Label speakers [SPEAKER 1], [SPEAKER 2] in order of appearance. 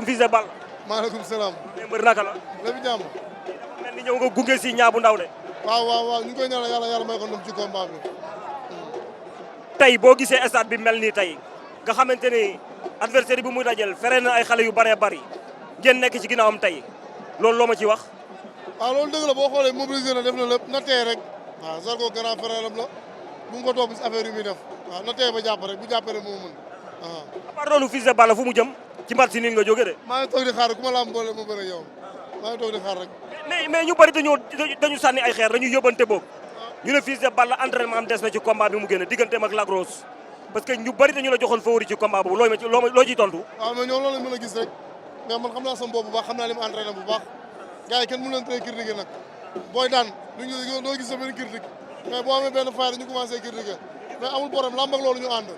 [SPEAKER 1] Fils de Balla.
[SPEAKER 2] maaleykum salaam.
[SPEAKER 1] mbër naka la.
[SPEAKER 2] lépp jàmm.
[SPEAKER 1] mel ni ñëw nga gunge si ñaa bu ndaw de.
[SPEAKER 2] waaw ñu ngi koy ñaanal yàlla may ko ndam ci combat bi.
[SPEAKER 1] tey boo gisee stade bi mel nii tey nga xamante ni adversaire bi muy dajel fere na ay xale yu bëree bëri ngeen nekk ci ginnaawam tey loolu loo ma ci wax.
[SPEAKER 2] waaw loolu dëgg la boo xoolee mobilisé na def na lépp na tey rek. waaw Zarko grand frère am la bu mu ko topp si affaire yu muy def waaw na tey ba jàpp rek bu jàppee rek moo mën waaw.
[SPEAKER 1] à part loolu Fils de Balla fu mu jëm ci mbat si nii nga jógee de.
[SPEAKER 2] maa ngi toog di xaar ku ma laam boole ma bëre yow maa ngi toog di xaar rek.
[SPEAKER 1] mais ñu bëri dañu sànni ay xeer dañu yóbbante boobu ñu ne Fils de Balla entraînement am des na ci combat bi mu génn digganteem ak Lac Rose parce que ñu bëri dañu la joxoon favori ci combat boobu loo ciy tontu.
[SPEAKER 2] waaw mais ñoom loolu lañ mën a gis rek mais man xam naa sama bopp bu baax xam naa li mu entraîné bu baax gars yi kenn mënu leen tere critiquer nag booy daan duñu doo gis sa benn critique mais boo amee benn faay dañu commencé critiquer mais amul problème lamb ak loolu ñu ànd.